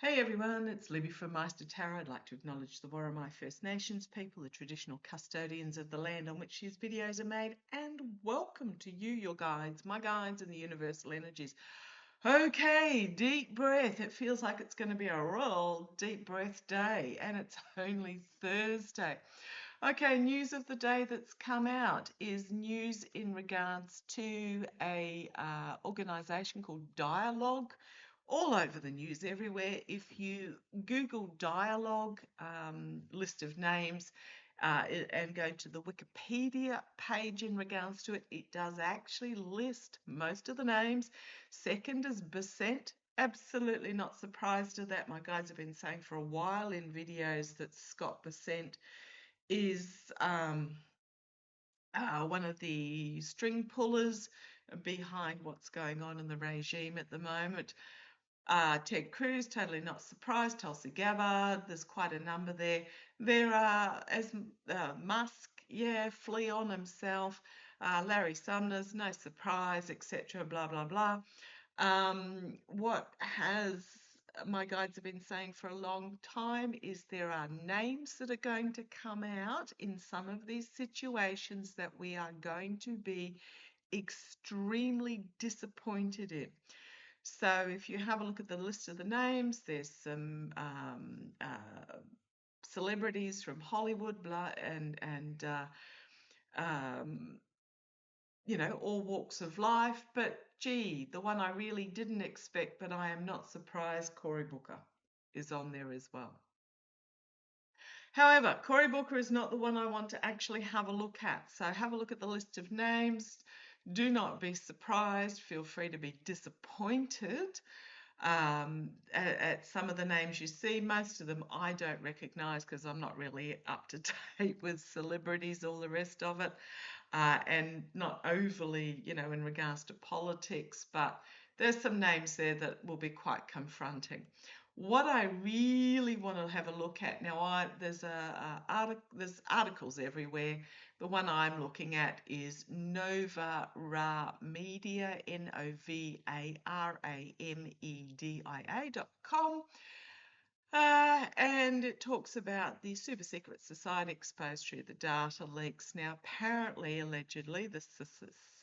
Hey everyone, it's Libby from maighstirtarot. I'd like to acknowledge the Worimi First Nations people, the traditional custodians of the land on which these videos are made, and welcome to you, your guides, my guides and the universal energies. Okay, deep breath. It feels like it's going to be a real deep breath day, and it's only Thursday. Okay, news of the day that's come out is news in regards to a organisation called Dialog, all over the news everywhere. If you Google Dialog list of names and go to the Wikipedia page in regards to it, it does actually list most of the names. Second is Bescent. Absolutely not surprised at that. My guys have been saying for a while in videos that Scott Bescent is one of the string pullers behind what's going on in the regime at the moment. Ted Cruz, totally not surprised. Tulsi Gabbard, there's quite a number there. There are, as Musk, flea on himself. Larry Summers, no surprise, etc. Blah blah blah. What has my guides have been saying for a long time is there are names that are going to come out in some of these situations that we are going to be extremely disappointed in. So if you have a look at the list of the names, there's some celebrities from Hollywood, um, all walks of life. But gee, the one I really didn't expect, but I am not surprised, Cory Booker is on there as well. However, Cory Booker is not the one I want to actually have a look at. So have a look at the list of names. Do not be surprised. Feel free to be disappointed at some of the names you see. Most of them I don't recognise because I'm not really up to date with celebrities, all the rest of it, and not overly, in regards to politics, but there's some names there that will be quite confronting. What I really want to have a look at now, there's articles everywhere. The one I'm looking at is Nova Ra Media, NOVARAMEDIA.com. And it talks about the super secret society exposed through the data leaks. Now, apparently, allegedly, the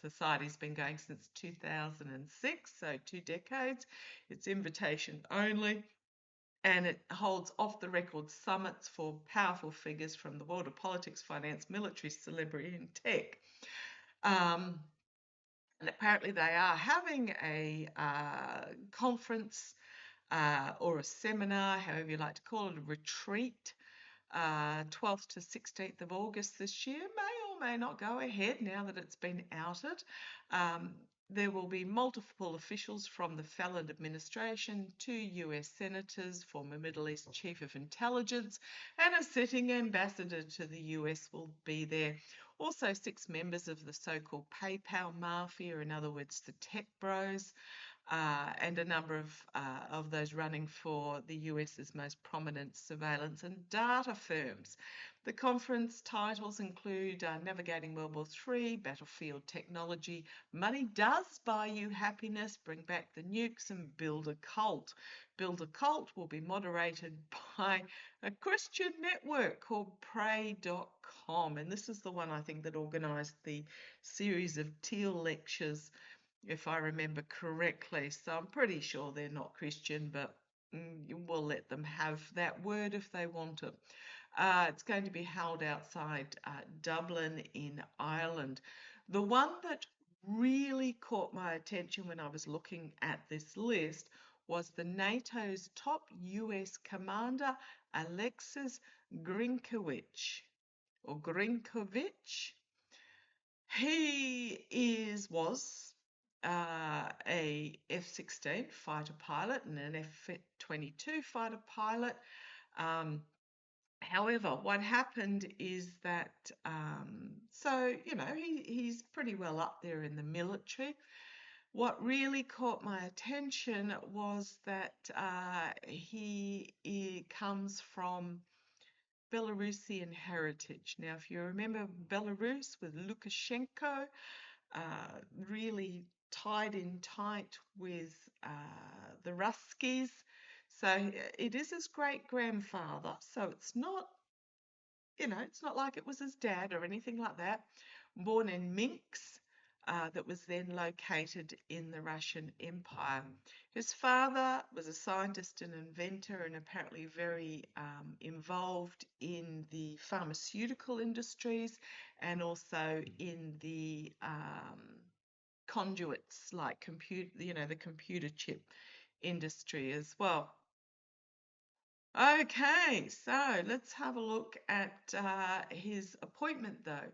society's been going since 2006, so 2 decades. It's invitation only, and it holds off-the-record summits for powerful figures from the world of politics, finance, military, celebrity, and tech. And apparently, they are having a conference or a seminar, however you like to call it, a retreat, 12th to 16th of August this year. May or may not go ahead now that it's been outed. There will be multiple officials from the Fallon administration, 2 US senators, former Middle East chief of intelligence, and a sitting ambassador to the US will be there. Also 6 members of the so-called PayPal mafia, in other words, the tech bros, and a number of those running for the US's most prominent surveillance and data firms. The conference titles include Navigating World War III, Battlefield Technology, Money Does Buy You Happiness, Bring Back the Nukes, and Build a Cult. Build a Cult will be moderated by a Christian network called Pray.com, and this is the one I think that organised the series of Theil lectures, if I remember correctly. So I'm pretty sure they're not Christian, but we'll let them have that word if they want it. It's going to be held outside Dublin in Ireland. The one that really caught my attention when I was looking at this list was the NATO's top US commander, Alexis Grinkovich, or Grinkovich. He was a F-16 fighter pilot and an F-22 fighter pilot. However, what happened is that, he's pretty well up there in the military. What really caught my attention was that he comes from Belarusian heritage. Now, if you remember Belarus with Lukashenko, really tied in tight with the Ruskies. So it is his great grandfather. So it's not, it's not like it was his dad or anything like that. Born in Minsk, that was then located in the Russian Empire. His father was a scientist and inventor and apparently very involved in the pharmaceutical industries and also in the conduits like the computer chip industry as well. Okay, so let's have a look at his appointment though.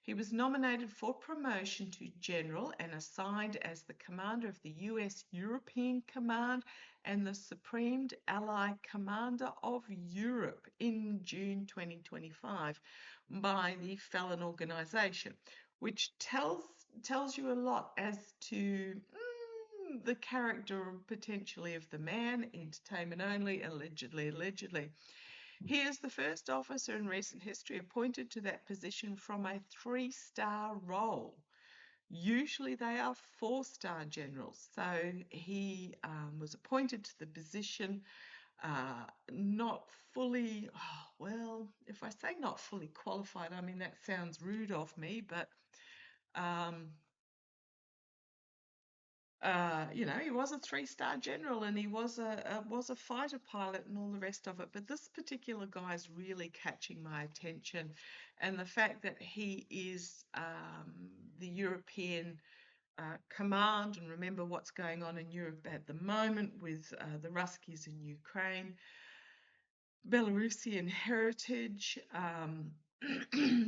He was nominated for promotion to general and assigned as the commander of the US European Command and the Supreme Allied Commander of Europe in June 2025 by the Felon Organization, which tells you a lot as to the character potentially of the man, entertainment only, allegedly. He is the first officer in recent history appointed to that position from a 3-star role. Usually they are 4-star generals. So he was appointed to the position not fully, if I say not fully qualified, I mean, that sounds rude of me, but he was a 3-star general and he was a fighter pilot and all the rest of it. But this particular guy is really catching my attention, and the fact that he is the European command, and remember what's going on in Europe at the moment with the Ruskies in Ukraine, Belarusian heritage.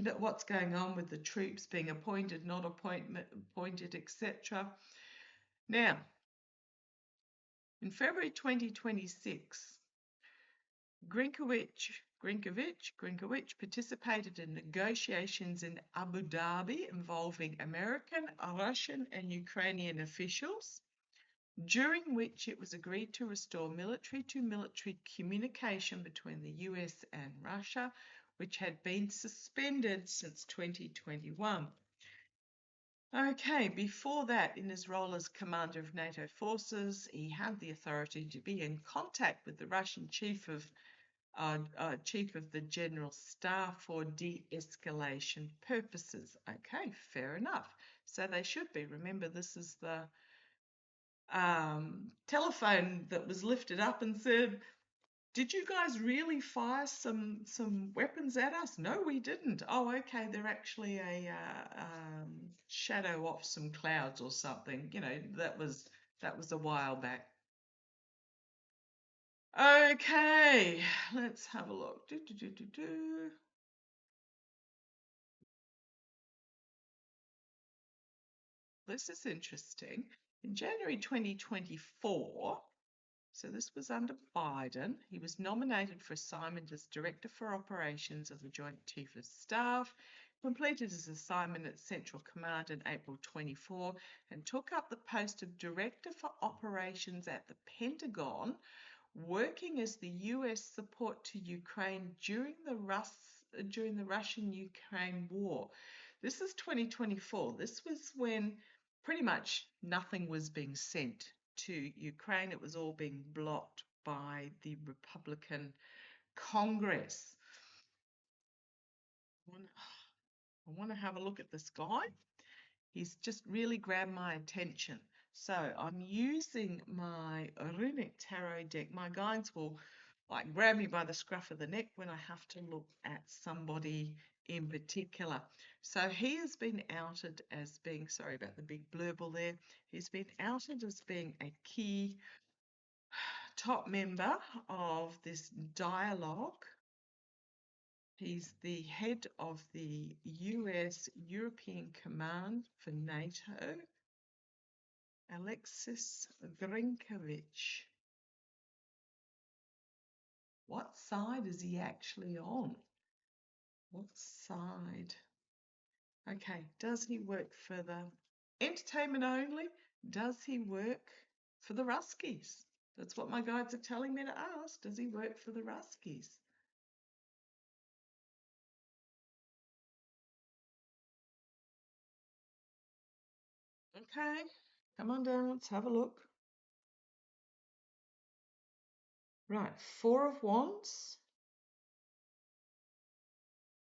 That what's going on with the troops being appointed, not appointed, etc. Now, in February 2026, Grinkovich participated in negotiations in Abu Dhabi involving American, Russian, and Ukrainian officials, during which it was agreed to restore military-to-military communication between the US and Russia, which had been suspended since 2021. Okay, before that, in his role as commander of NATO forces, he had the authority to be in contact with the Russian chief of the General Staff for de-escalation purposes. Okay, fair enough. So they should be. Remember, this is the telephone that was lifted up and said, did you guys really fire some weapons at us? No, we didn't. Oh, okay, they're actually a shadow off some clouds or something. That was a while back. Okay, let's have a look. This is interesting. In January 2024, so this was under Biden, he was nominated for assignment as Director for Operations of the Joint Chief of Staff, completed his assignment at Central Command in April 24, and took up the post of Director for Operations at the Pentagon, working as the US support to Ukraine during the Russian-Ukraine war. This is 2024. This was when pretty much nothing was being sent to Ukraine. It was all being blocked by the Republican Congress. I want to have a look at this guy. He's just really grabbed my attention. So I'm using my runic tarot deck. My guides will grab me by the scruff of the neck when I have to look at somebody in particular. So he has been outed as being, sorry about the big blurble there, he's been outed as being a key top member of this Dialog. He's the head of the US European Command for NATO, Alexis Grinkovich. What side is he actually on? What side? Okay, does he work for the entertainment only? Does he work for the Ruskies? That's what my guides are telling me to ask. Does he work for the Ruskies? Okay, come on down, let's have a look. Right, Four of Wands.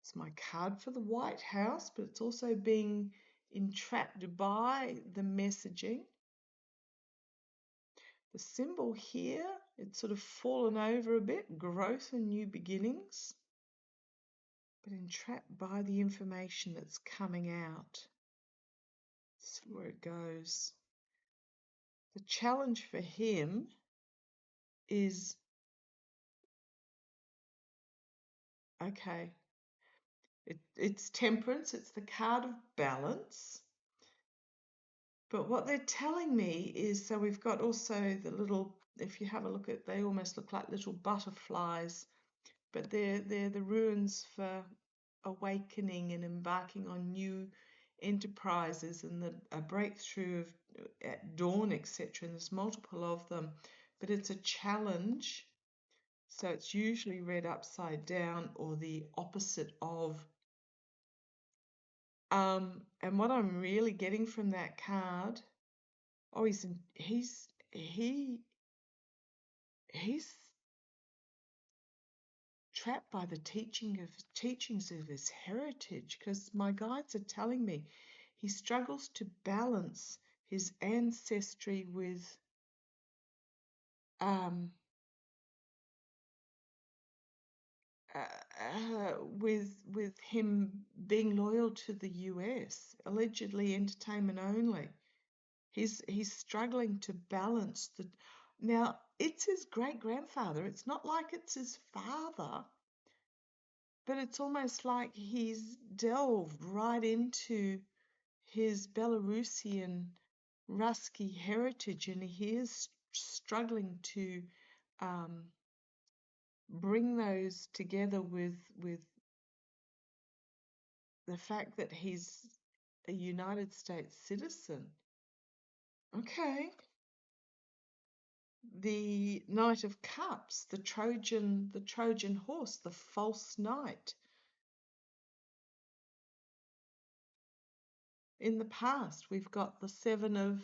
It's my card for the White House, but it's also being entrapped by the messaging. The symbol here, it's sort of fallen over a bit, growth and new beginnings, but entrapped by the information that's coming out. Let's see where it goes. The challenge for him is, okay, it's temperance, it's the card of balance. But what they're telling me is, so we've got also the little, if you have a look at, they almost look like little butterflies, but they're the ruins for awakening and embarking on new enterprises and a breakthrough of at dawn, etc. And there's multiple of them, but it's a challenge. So it's usually read upside down or the opposite of. And what I'm really getting from that card, oh, he's trapped by the teachings of his heritage, because my guides are telling me he struggles to balance his ancestry with um, with him being loyal to the US, allegedly entertainment only. He's struggling to balance the. Now it's his great grandfather. It's not like it's his father, but it's almost like he's delved right into his Belarusian Rusky heritage, and he is struggling to um, bring those together with the fact that he's a United States citizen. Okay. The Knight of Cups, the Trojan horse, the false knight. In the past, we've got the Seven of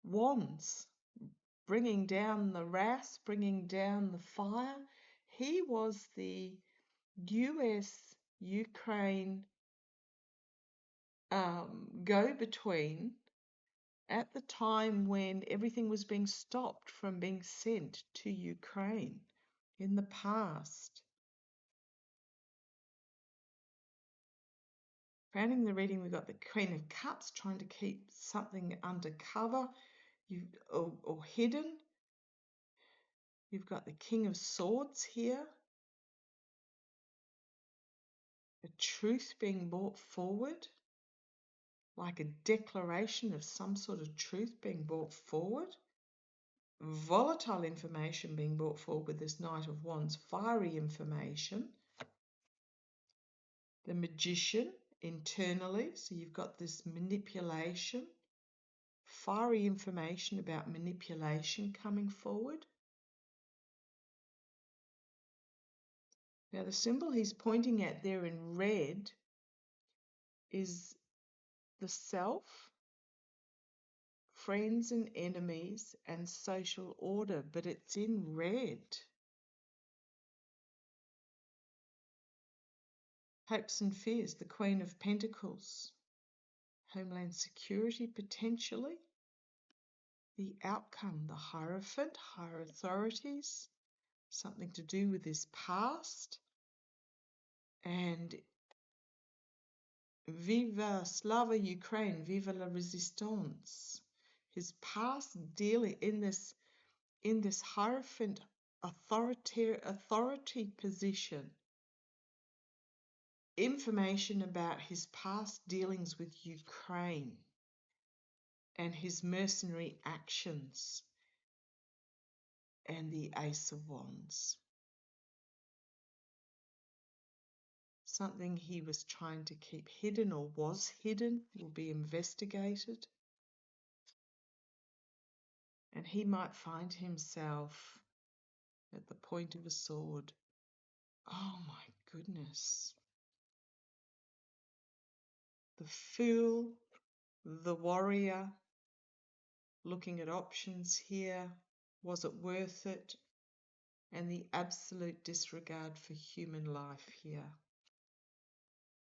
Wands, bringing down the wrath, bringing down the fire. He was the US-Ukraine go-between at the time when everything was being stopped from being sent to Ukraine in the past. Crowning the reading, we've got the Queen of Cups trying to keep something undercover or hidden. You've got the King of Swords here. A truth being brought forward, like a declaration of some sort of truth being brought forward. Volatile information being brought forward with this Knight of Wands, fiery information. The Magician internally, so you've got this manipulation, fiery information about manipulation coming forward. Now the symbol he's pointing at there in red is the self, friends and enemies, and social order, but it's in red. Hopes and fears, the Queen of Pentacles. Homeland security potentially. The outcome, the Hierophant, higher authorities, something to do with his past. And Viva Slava Ukraine, Viva la Resistance. His past dealing in this Hierophant authority position. Information about his past dealings with Ukraine and his mercenary actions, and the Ace of Wands. Something he was trying to keep hidden or was hidden will be investigated. And he might find himself at the point of a sword. Oh my goodness. The Fool, the Warrior, looking at options here. Was it worth it? and the absolute disregard for human life here.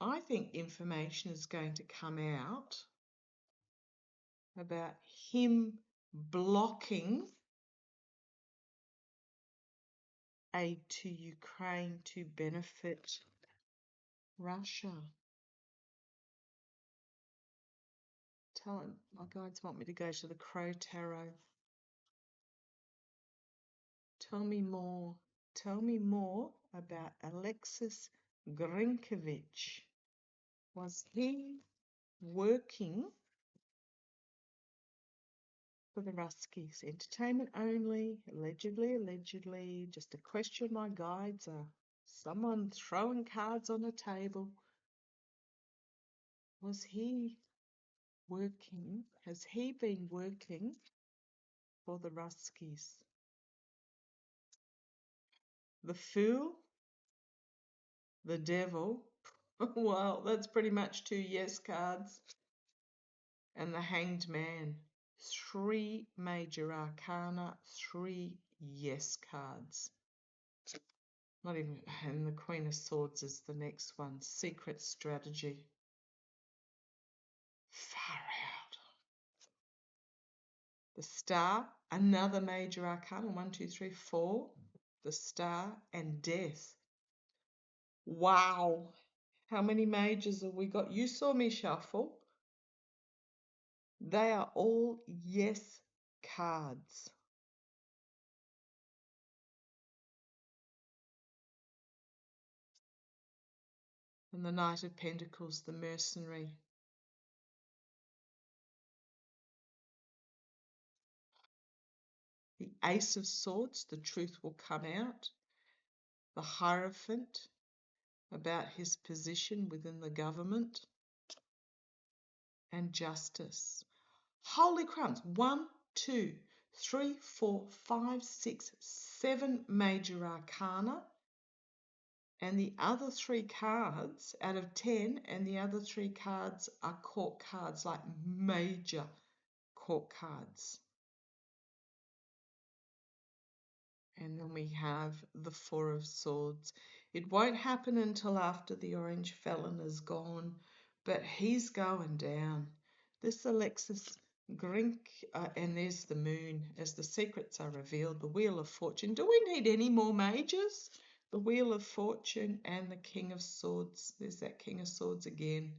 I think information is going to come out about him blocking aid to Ukraine to benefit Russia. Tell him, my guides want me to go to the Crow Tarot. Tell me more. Tell me more about Alexis Grinkovich. Was he working for the Ruskies? Entertainment only, allegedly, just a question my guides are. Someone throwing cards on a table. Was he working? Has he been working for the Ruskies? The Fool, the Devil. Wow, that's pretty much 2 yes cards. And the Hanged Man. 3 major arcana, 3 yes cards. Not even, and the Queen of Swords is the next one. Secret strategy. Far out. The Star, another major arcana. 1, 2, 3, 4. The Star and Death. Wow. How many majors have we got? You saw me shuffle. They are all yes cards. And the Knight of Pentacles, the Mercenary. The Ace of Swords, the truth will come out. The Hierophant, about his position within the government. And Justice. Holy crumbs. 1, 2, 3, 4, 5, 6, 7 major arcana. And the other 3 cards out of 10, and the other 3 cards are court cards, like major court cards. And then we have the 4 of Swords. It won't happen until after the Orange Felon is gone, but he's going down. This Alexis Grink, and there's the Moon, as the secrets are revealed, the Wheel of Fortune. Do we need any more majors? The Wheel of Fortune and the King of Swords. There's that King of Swords again.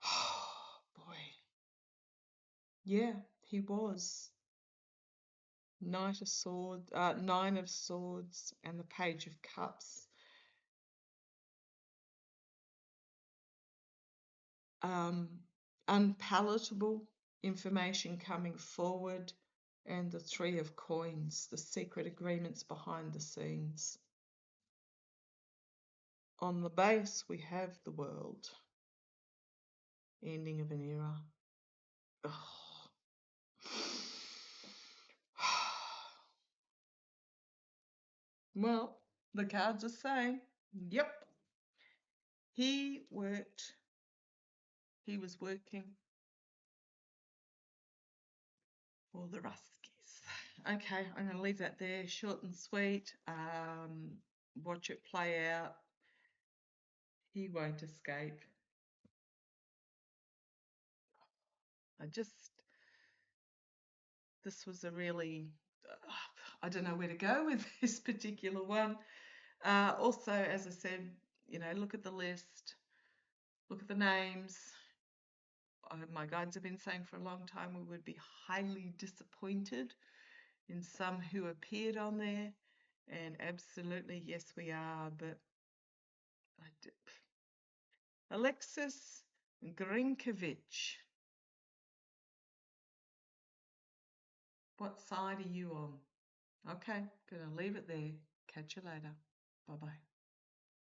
Oh, boy. Yeah, he was. Knight of Swords, 9 of Swords, and the Page of Cups. Unpalatable information coming forward, and the 3 of Coins, the secret agreements behind the scenes. On the base, we have the World. Ending of an era. Oh. Well, the cards are saying, yep, he was working for the Ruskies. Okay, I'm going to leave that there, short and sweet. Watch it play out. He won't escape. This was a really, I don't know where to go with this particular one. Also, as I said, look at the list, look at the names. My guides have been saying for a long time we would be highly disappointed in some who appeared on there, and absolutely, yes, we are, but Alexis Grinkovich. What side are you on? Okay, gonna leave it there. Catch you later. Bye-bye.